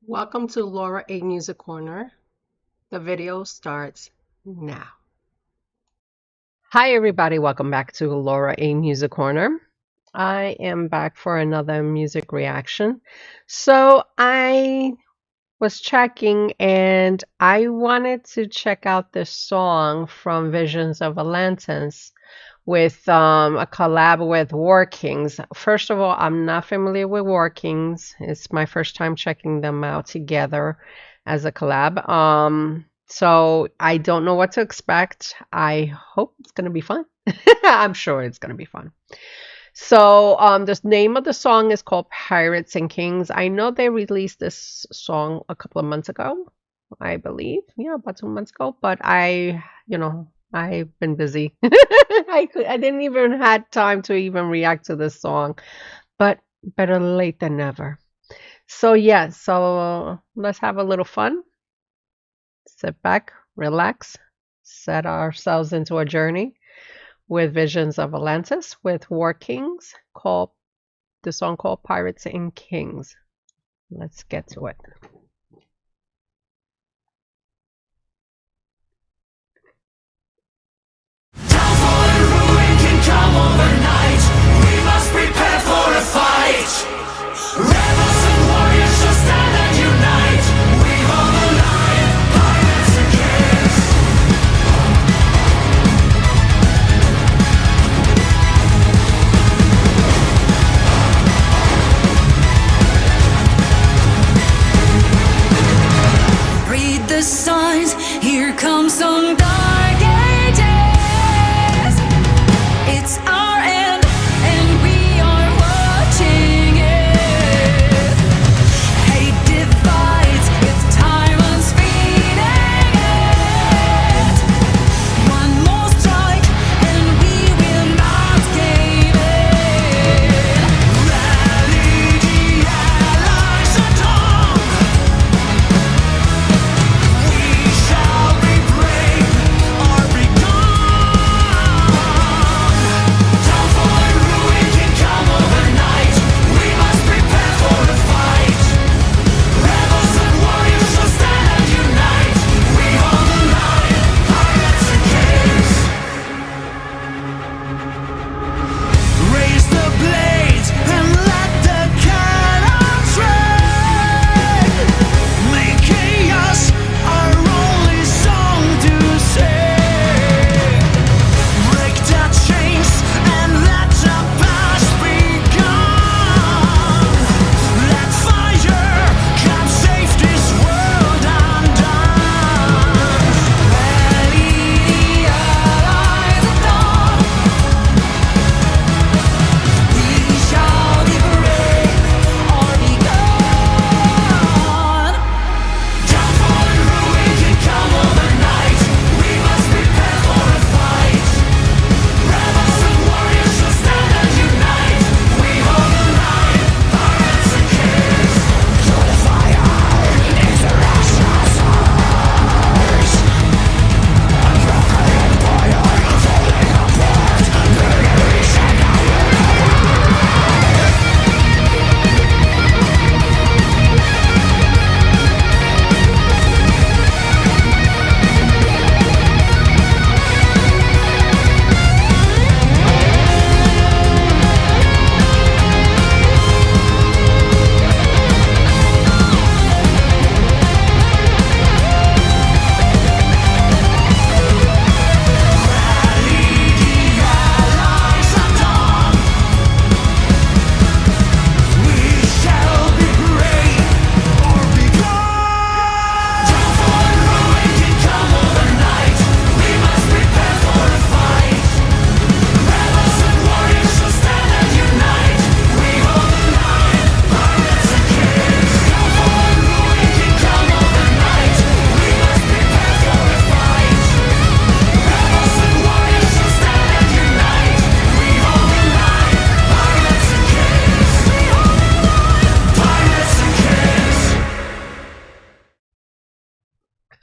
Welcome to Laura A Music Corner. The video starts now. Hi everybody, welcome back to Laura A Music Corner. I am back for another music reaction. So I was checking and I wanted to check out this song from Visions of Atlantis with a collab with Warkings. First of all, I'm not familiar with Warkings. It's my first time checking them out together as a collab. So I don't know what to expect. I hope it's gonna be fun. I'm sure it's gonna be fun. So the name of the song is called Pirates and Kings. I know they released this song a couple of months ago, I believe. Yeah, about 2 months ago. But I've been busy. I didn't even had time to even react to this song, but better late than never. So yeah, so let's have a little fun. Sit back, relax, set ourselves into a journey with Visions of Atlantis with Warkings, called the song called Pirates and Kings. Let's get to it. Come overnight, we must prepare for a fight. Rebels and warriors shall stand and unite. We hold the line, pirates and kings. Read the signs, here comes some dark ages. It's our end, and we are watching it. Hate divides with tyrants feeding it. One more strike, and we will not cave in. Rally the allies at dawn. We shall be brave or be gone. Downfall and ruin can come overnight. We must prepare for a fight. Rebels and warriors shall stand and unite. We hold the line, pirates and kings. Raise the blades and let the cannons ring. Make chaos our only song to sing. Break the chains and let the past be gone. Let fire come save this world undone. Rally the allies at dawn. We shall be brave or be gone. Downfall and ruin can come overnight. We must prepare for a fight. Rebels and warriors shall stand and unite. We hold the line, pirates and kings. To the fire, insurrection's ours. Unbroken empire, falling apart. Victory shall not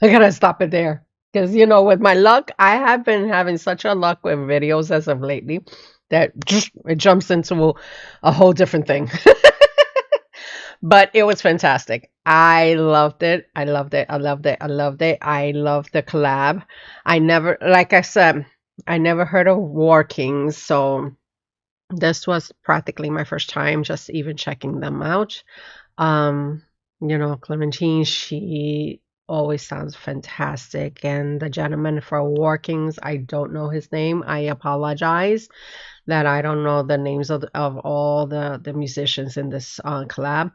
I gotta stop it there. Because, with my luck, I have been having such a luck with videos as of lately that just it jumps into a whole different thing. But it was fantastic. I loved it. I loved it. I loved it. I loved it. I loved the collab. I never, like I said, I never heard of Warkings, so this was practically my first time just even checking them out. Um, Clementine, she always sounds fantastic. And the gentleman for Warkings, I don't know his name. I apologize that I don't know the names of all the musicians in this collab,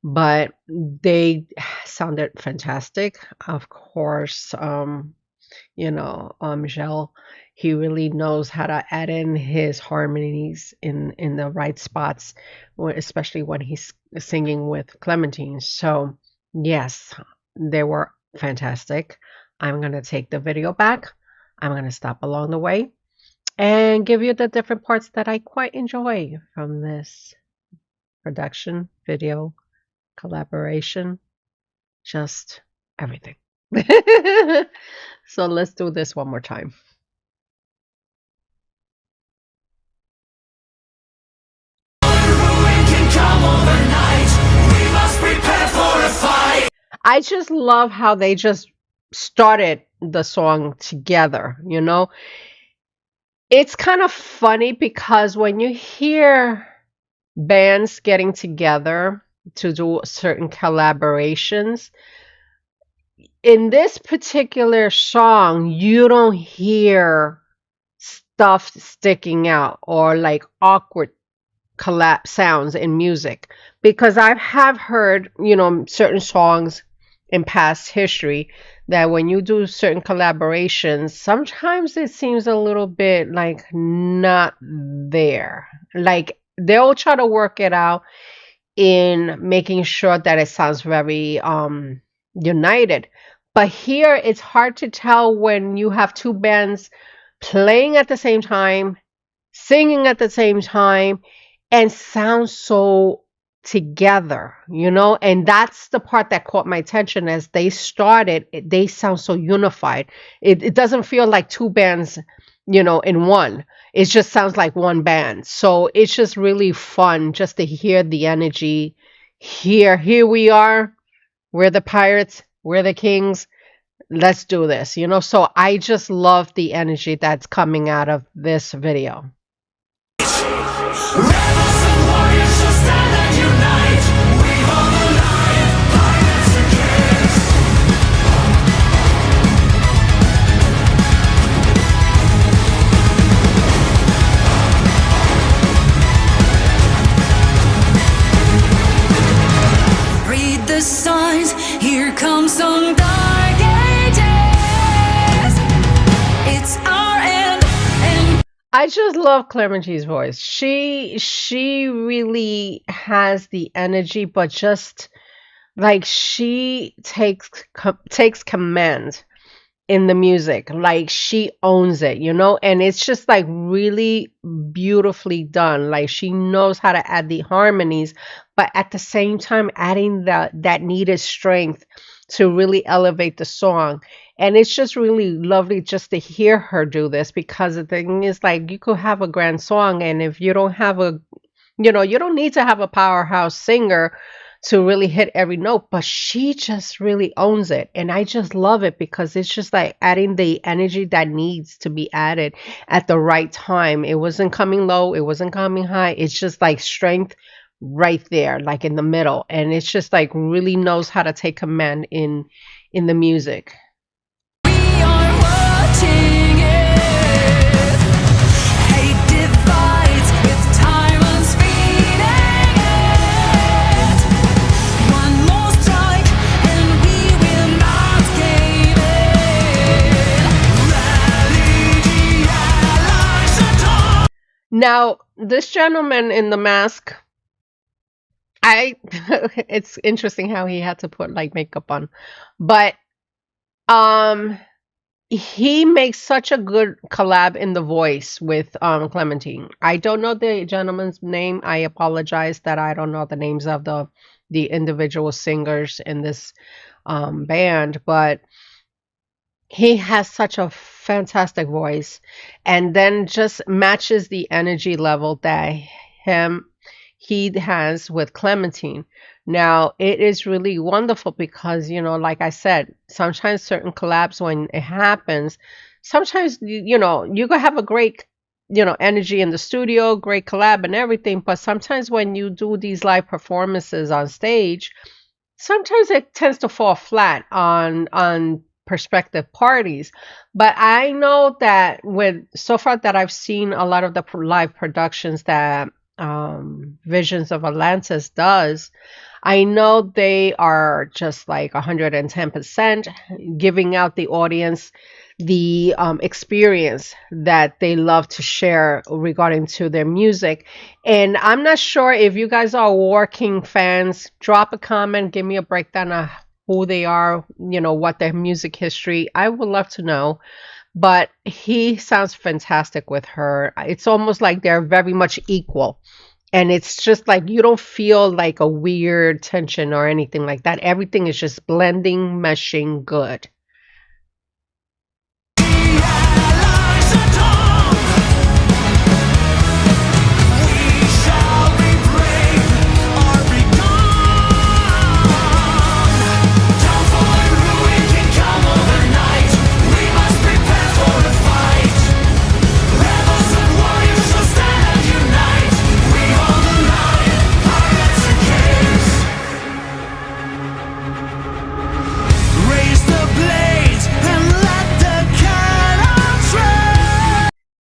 but they sounded fantastic. Of course, Michelle, he really knows how to add in his harmonies in the right spots, especially when he's singing with Clementine. So, yes, they were fantastic. I'm going to take the video back. I'm going to stop along the way and give you the different parts that I quite enjoy from this production, video, collaboration, just everything. So let's do this one more time. I just love how they just started the song together, It's kind of funny because when you hear bands getting together to do certain collaborations, in this particular song, you don't hear stuff sticking out or like awkward collapse sounds in music, because I have heard, certain songs in past history that when you do certain collaborations, sometimes it seems a little bit like not there. Like they'll try to work it out in making sure that it sounds very united. But here it's hard to tell when you have two bands playing at the same time, singing at the same time, and sound so together, and that's the part that caught my attention. As they started, they sound so unified. It doesn't feel like two bands, in one. It just sounds like one band. So it's just really fun just to hear the energy. Here we are. We're the pirates. We're the kings. Let's do this, So I just love the energy that's coming out of this video. Read the signs, here comes some dark ages. It's our end. I just love Clementine's voice. She really has the energy, but just like she takes command in the music. Like she owns it, and it's just like really beautifully done. Like she knows how to add the harmonies, but at the same time adding that needed strength to really elevate the song. And it's just really lovely just to hear her do this, because the thing is, like, you could have a grand song, and if you don't have you don't need to have a powerhouse singer to really hit every note, but she just really owns it. And I just love it because it's just like adding the energy that needs to be added at the right time. It wasn't coming low, it wasn't coming high. It's just like strength right there, like in the middle. And it's just like really knows how to take command in the music. We are watching it. Hate divides with time unspeeding it. One more strike and we will not cave in. Rally the allies at all. Now, this gentleman in the mask, it's interesting how he had to put like makeup on, but he makes such a good collab in the voice with Clementine. I don't know the gentleman's name. I apologize that I don't know the names of the individual singers in this band, but he has such a fantastic voice, and then just matches the energy level that he has with Clementine. Now, it is really wonderful because, like I said, sometimes certain collabs, when it happens, sometimes, you can have a great, energy in the studio, great collab and everything. But sometimes when you do these live performances on stage, sometimes it tends to fall flat on prospective parties. But I know that with so far that I've seen a lot of the live productions that Visions of Atlantis does, I know they are just like 110% giving out the audience the experience that they love to share regarding to their music. And I'm not sure if you guys are Warking fans. Drop a comment, give me a breakdown of who they are, what their music history. I would love to know. But he sounds fantastic with her. It's almost like they're very much equal. And it's just like you don't feel like a weird tension or anything like that. Everything is just blending, meshing good.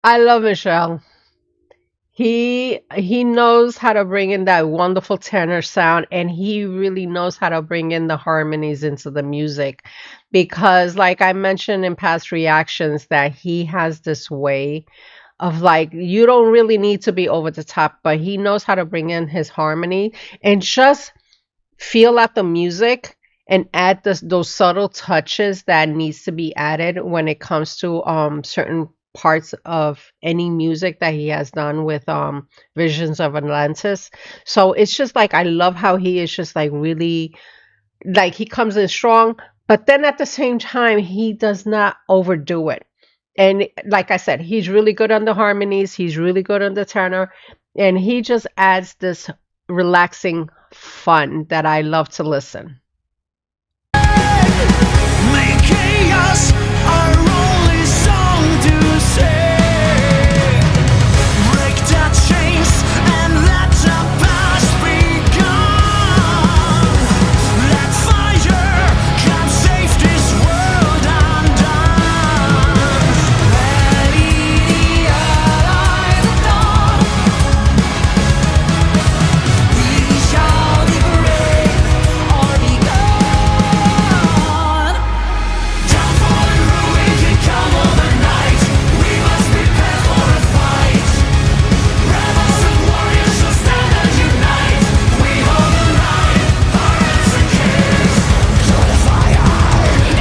I love Michelle. He knows how to bring in that wonderful tenor sound, and he really knows how to bring in the harmonies into the music, because like I mentioned in past reactions that he has this way of like you don't really need to be over the top, but he knows how to bring in his harmony and just feel out the music and add those subtle touches that needs to be added when it comes to certain parts of any music that he has done with Visions of Atlantis. So it's just like I love how he is just like really like he comes in strong, but then at the same time he does not overdo it. And like I said, he's really good on the harmonies, he's really good on the tenor, and he just adds this relaxing fun that I love to listen. Make chaos our only song to sing. Break the chains and let the past be gone. Let fire come save this world undone. Let it alive at dawn. We shall be brave or be gone. Downfall and ruin can come overnight. We must prepare for a fight. Rebels and warriors shall stand and unite. We hold the line, hearts and kids. To the fire,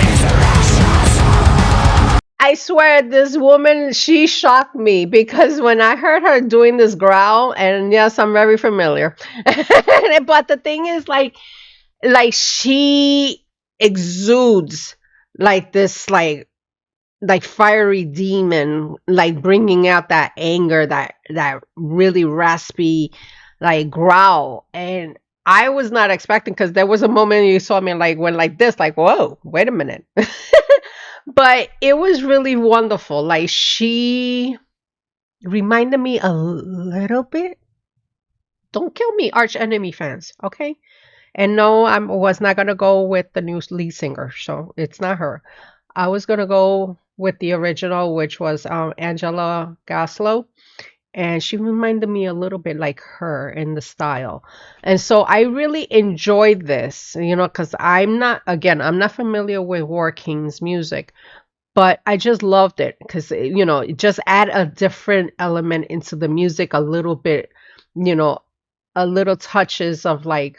insurrections. I swear this woman, she shocked me because when I heard her doing this growl, and yes, I'm very familiar. But the thing is like she exudes like this like fiery demon, like bringing out that anger, that really raspy like growl. And I was not expecting, because there was a moment you saw me like went like this, like whoa, wait a minute. But it was really wonderful. Like she reminded me a little bit. Don't kill me, Arch Enemy fans, okay? And no, I was not gonna go with the new lead singer, so it's not her. I was gonna go with the original, which was Angela Gaslow, and she reminded me a little bit like her in the style. And so I really enjoyed this, because I'm not familiar with Warking's music, but I just loved it because just add a different element into the music a little bit, you know, a little touches of like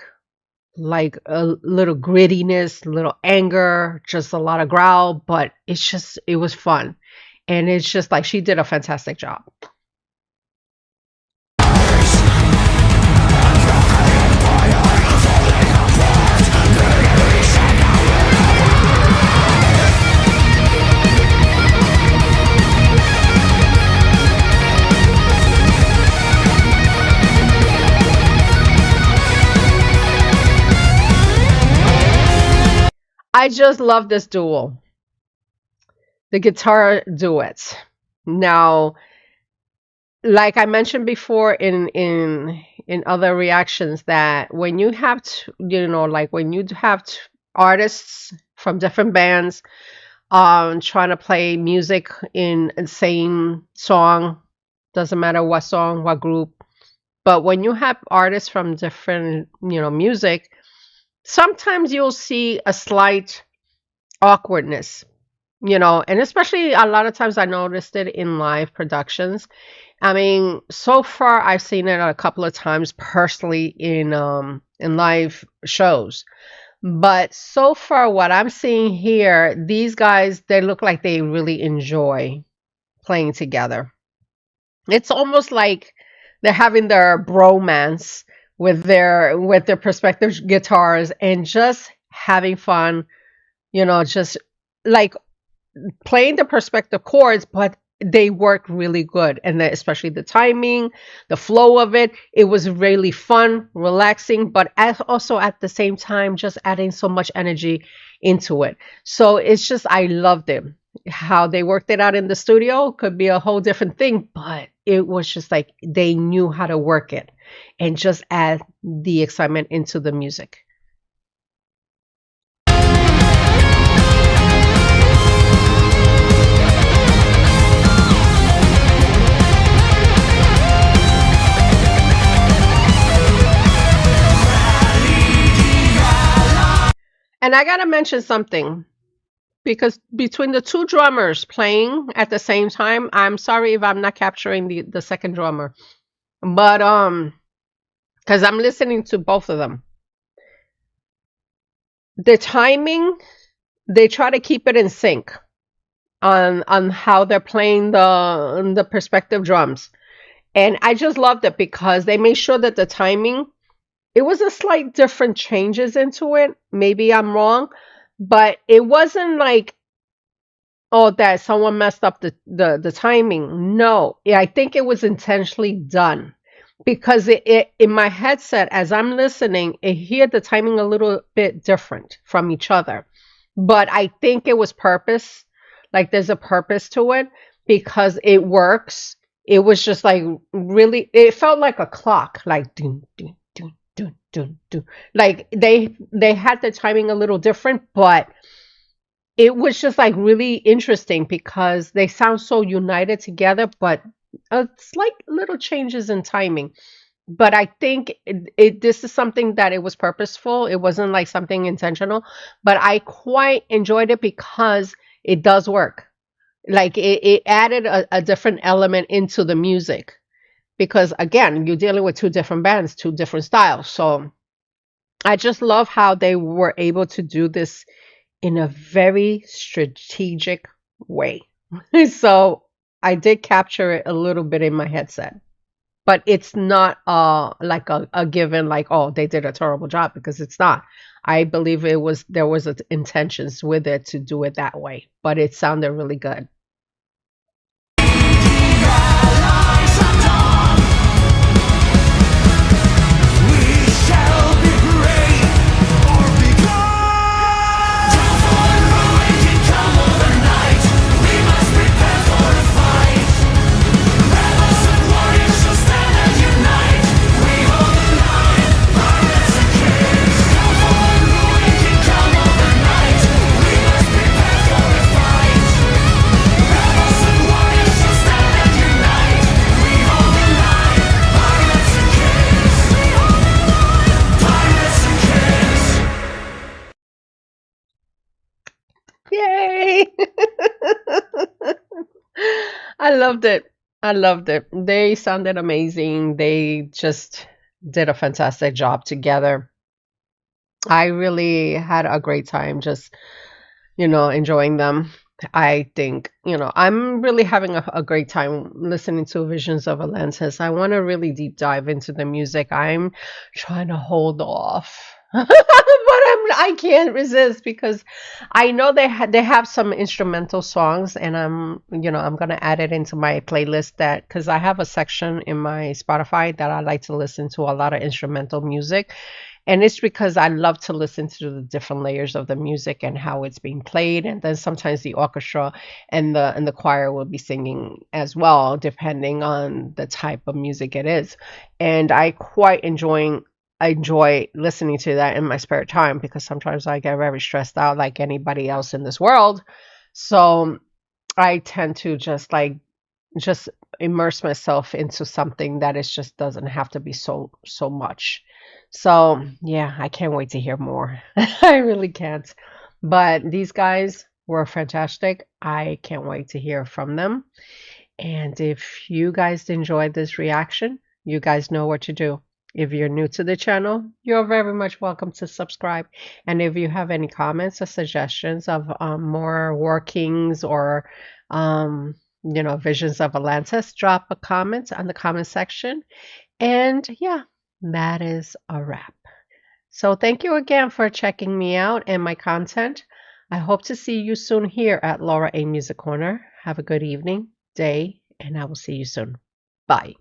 a little grittiness, little anger, just a lot of growl, but it was fun. And it's just like she did a fantastic job. I just love this duel, the guitar duets. Now, like I mentioned before in other reactions, that when you have like when you have artists from different bands trying to play music in the same song, doesn't matter what song, what group, but when you have artists from different music, sometimes you'll see a slight awkwardness, and especially a lot of times I noticed it in live productions. I mean, so far I've seen it a couple of times personally in live shows. But so far what I'm seeing here, these guys, they look like they really enjoy playing together. It's almost like they're having their bromance with their perspective guitars and just having fun, just like playing the perspective chords, but they work really good. And especially the timing, the flow of it, it was really fun, relaxing, but also at the same time, just adding so much energy into it. So it's just, I loved it. How they worked it out in the studio could be a whole different thing, but it was just like they knew how to work it and just add the excitement into the music. And I gotta mention something because between the two drummers playing at the same time, I'm sorry if I'm not capturing the second drummer, but because I'm listening to both of them, the timing, they try to keep it in sync on how they're playing the perspective drums, and I just loved it because they made sure that the timing, it was a slight different changes into it. Maybe I'm wrong, but it wasn't like, oh, that someone messed up the timing. No, yeah, I think it was intentionally done because it in my headset as I'm listening, I hear the timing a little bit different from each other. But I think it was purpose. Like there's a purpose to it because it works. It was just like really, it felt like a clock, like dun, dun, dun, dun, dun, dun. Like they had the timing a little different, but it was just like really interesting because they sound so united together, but it's like little changes in timing. But I think this is something that it was purposeful. It wasn't like something intentional, but I quite enjoyed it because it does work. Like it added a different element into the music because again, you're dealing with two different bands, two different styles. So I just love how they were able to do this in a very strategic way. So I did capture it a little bit in my headset, but it's not like a given like, oh, they did a terrible job, because it's not. I believe there was intentions with it to do it that way, but it sounded really good. Yay! I loved it. I loved it. They sounded amazing. They just did a fantastic job together. I really had a great time just, enjoying them. I think, I'm really having a great time listening to Visions of Atlantis. I want to really deep dive into the music. I'm trying to hold off. But I can't resist because I know they have some instrumental songs, and I'm gonna add it into my playlist, that because I have a section in my Spotify that I like to listen to a lot of instrumental music, And it's because I love to listen to the different layers of the music and how it's being played. And then sometimes the orchestra and the choir will be singing as well, depending on the type of music it is. And I enjoy listening to that in my spare time, because sometimes I get very stressed out like anybody else in this world. So I tend to just immerse myself into something that is just doesn't have to be so much. So yeah, I can't wait to hear more. I really can't. But these guys were fantastic. I can't wait to hear from them. And if you guys enjoyed this reaction, you guys know what to do. If you're new to the channel, you're very much welcome to subscribe. And if you have any comments or suggestions of more workings or, visions of Atlantis, drop a comment on the comment section. And yeah, that is a wrap. So thank you again for checking me out and my content. I hope to see you soon here at Laura A Music Corner. Have a good evening, day, and I will see you soon. Bye.